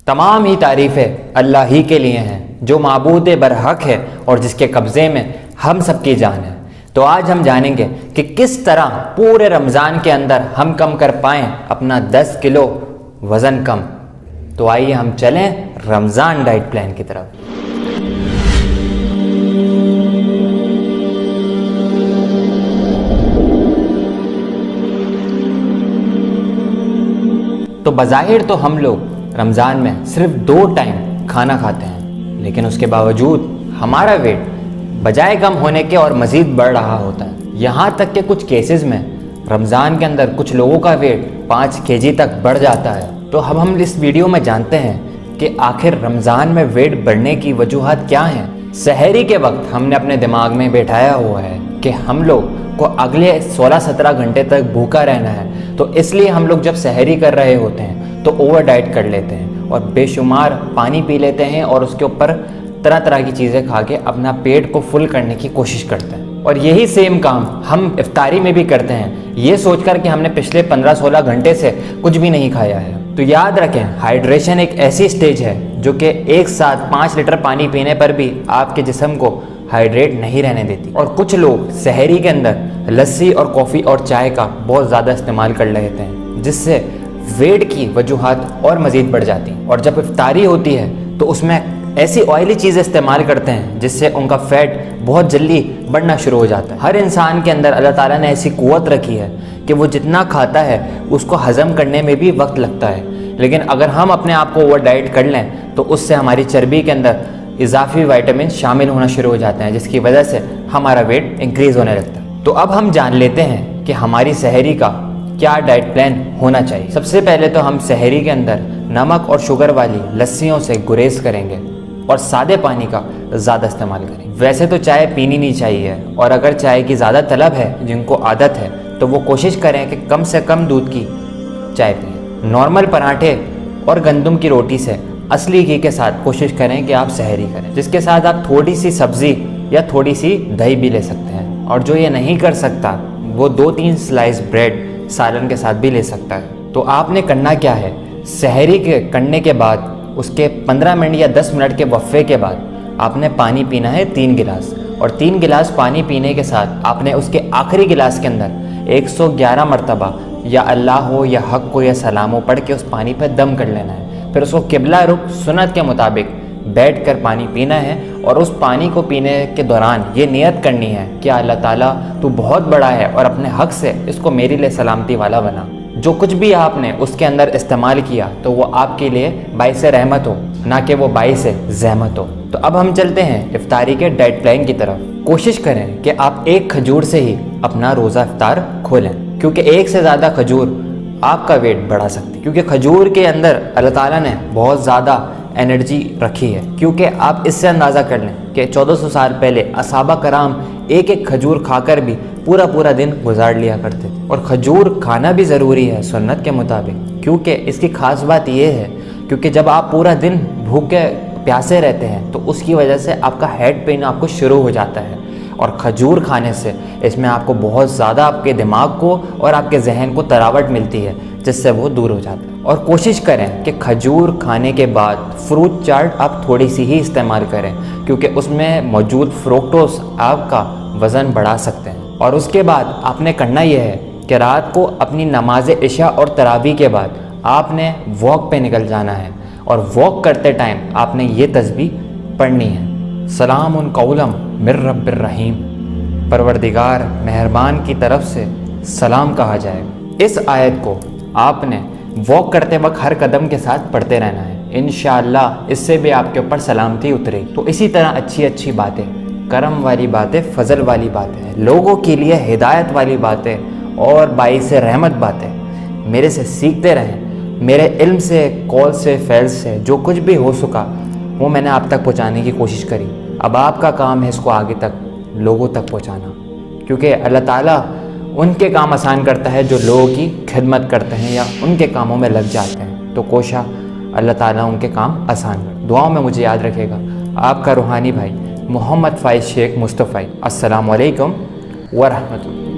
तमाम ही तारीफ़ें अल्लाह ही के लिए हैं जो माबूद बरहक है और जिसके कब्ज़े में हम सबकी जान है। तो आज हम जानेंगे कि किस तरह पूरे रमज़ान के अंदर हम कम कर पाएँ अपना 10 किलो वज़न कम। तो आइए हम चलें रमज़ान डाइट प्लान की तरफ। तो बज़ाहिर तो हम लोग रमज़ान में सिर्फ 2 टाइम खाना खाते हैं, लेकिन उसके बावजूद हमारा वेट बजाय कम होने के और मज़ीद बढ़ रहा होता है। यहाँ तक कि कुछ केसेस में रमज़ान के अंदर कुछ लोगों का वेट 5 केजी तक बढ़ जाता है। तो अब हम इस वीडियो में जानते हैं कि आखिर रमज़ान में वेट बढ़ने की वजूहात क्या हैं। सहरी के वक्त हमने अपने दिमाग में बैठाया हुआ है कि हम लोग को अगले 16-17 घंटे तक भूखा रहना है, तो इसलिए हम लोग जब सहरी कर रहे होते हैं तो ओवर डाइट कर लेते हैं और बेशुमार पानी पी लेते हैं और उसके ऊपर तरह तरह की चीज़ें खा के अपना पेट को फुल करने की कोशिश करते हैं। और यही सेम काम हम इफ्तारी में भी करते हैं, ये सोचकर कि हमने पिछले 15-16 घंटे से कुछ भी नहीं खाया है। तो याद रखें, हाइड्रेशन एक ऐसी स्टेज है जो कि एक साथ 5 लीटर पानी पीने पर भी आपके जिस्म को हाइड्रेट नहीं रहने देती। और कुछ लोग सहरी के अंदर लस्सी और कॉफ़ी और चाय का बहुत ज़्यादा इस्तेमाल कर लेते हैं, जिससे वेट की वजूहात और मज़ीद बढ़ जाती हैं। और जब इफ्तारी होती है तो उसमें ऐसी ऑयली चीज़ें इस्तेमाल करते हैं जिससे उनका फैट बहुत जल्दी बढ़ना शुरू हो जाता है। हर इंसान के अंदर अल्लाह ताला ने ऐसी कुव्वत रखी है कि वो जितना खाता है उसको हज़म करने में भी वक्त लगता है, लेकिन अगर हम अपने आप को ओवर डाइट कर लें तो उससे हमारी चर्बी के अंदर इजाफी विटामिन शामिल होना शुरू हो जाते हैं, जिसकी वजह से हमारा वेट इंक्रीज़ होने लगता है। तो अब हम जान लेते हैं कि हमारी सहरी का क्या डाइट प्लान होना चाहिए। सबसे पहले तो हम सहरी के अंदर नमक और शुगर वाली लस्सियों से गुरेज करेंगे और सादे पानी का ज़्यादा इस्तेमाल करें। वैसे तो चाय पीनी नहीं चाहिए, और अगर चाय की ज़्यादा तलब है, जिनको आदत है, तो वो कोशिश करें कि कम से कम दूध की चाय पिएं। नॉर्मल पराठे और गंदम की रोटी से असली घी के साथ कोशिश करें कि आप सहरी करें, जिसके साथ आप थोड़ी सी सब्ज़ी या थोड़ी सी दही भी ले सकते हैं। और जो ये नहीं कर सकता वो 2-3 स्लाइस ब्रेड सालन के साथ भी ले सकता है। तो आपने करना क्या है, सहरी के करने के बाद उसके 15 मिनट या 10 मिनट के वक्फे के बाद आपने पानी पीना है 3 गिलास, और 3 गिलास पानी पीने के साथ आपने उसके आखिरी गिलास के अंदर 111 मरतबा या अल्लाह हो या हक को या सलाम हो पढ़ के उस पानी पर दम कर लेना है। फिर उसको किबला रुख सुन्नत के मुताबिक बैठ कर पानी पीना है, और उस पानी को पीने के दौरान ये नियत करनी है कि अल्लाह ताला तू बहुत बड़ा है और अपने हक से इसको मेरे लिए सलामती वाला बना। जो कुछ भी आपने उसके अंदर इस्तेमाल किया तो वो आपके लिए बाइस रहमत हो, ना कि वो बाइस ज़हमत हो। तो अब हम चलते हैं इफ्तारी के डाइट प्लान की तरफ। कोशिश करें कि आप एक खजूर से ही अपना रोज़ा इफ्तार खोलें, क्योंकि एक से ज़्यादा खजूर आपका वेट बढ़ा सकती है। क्योंकि खजूर के अंदर अल्लाह ताला ने बहुत ज़्यादा एनर्जी रखी है। क्योंकि आप इससे अंदाज़ा कर लें कि 1400 साल पहले असहाबा कराम एक एक खजूर खाकर भी पूरा पूरा दिन गुजार लिया करते थे। और खजूर खाना भी ज़रूरी है सुन्नत के मुताबिक, क्योंकि इसकी ख़ास बात यह है क्योंकि जब आप पूरा दिन भूखे प्यासे रहते हैं तो उसकी वजह से आपका हेड पेन आपको शुरू हो जाता है, और खजूर खाने से इसमें आपको बहुत ज़्यादा आपके दिमाग को और आपके जहन को तरावट मिलती है, जिससे वो दूर हो जाता है। और कोशिश करें कि खजूर खाने के बाद फ्रूट चाट आप थोड़ी सी ही इस्तेमाल करें, क्योंकि उसमें मौजूद फ्रुक्टोज आपका वज़न बढ़ा सकते हैं। और उसके बाद आपने करना यह है कि रात को अपनी नमाज इशा और तरावी के बाद आपने वॉक पे निकल जाना है, और वॉक करते टाइम आपने ये तस्बीह पढ़नी है, सलामुन कौलम मिर रब्बिर रहीम, परवरदिगार मेहरबान की तरफ से सलाम कहा जाएगा। इस आयत को आपने वॉक करते वक्त हर कदम के साथ पढ़ते रहना है। इंशाअल्लाह इससे भी आपके ऊपर सलामती उतरेगी। तो इसी तरह अच्छी अच्छी बातें, करम वाली बातें, फजल वाली बातें, लोगों के लिए हिदायत वाली बातें और बाइस रहमत बातें मेरे से सीखते रहें। मेरे इल्म से, कौल से, फैल से जो कुछ भी हो सका वो मैंने आप तक पहुँचाने की कोशिश करी। अब आपका काम है इसको आगे तक लोगों तक पहुँचाना, क्योंकि अल्लाह ताला उनके काम आसान करता है जो लोगों की खिदमत करते हैं या उनके कामों में लग जाते हैं। तो कोशा अल्लाह ताला उनके काम आसान कर। दुआओं में मुझे याद रखेगा। आपका रूहानी भाई मोहम्मद फ़ाइज़ शेख मुस्तफ़ा। अस्सलामु अलैकुम व रहमतुल्लाह।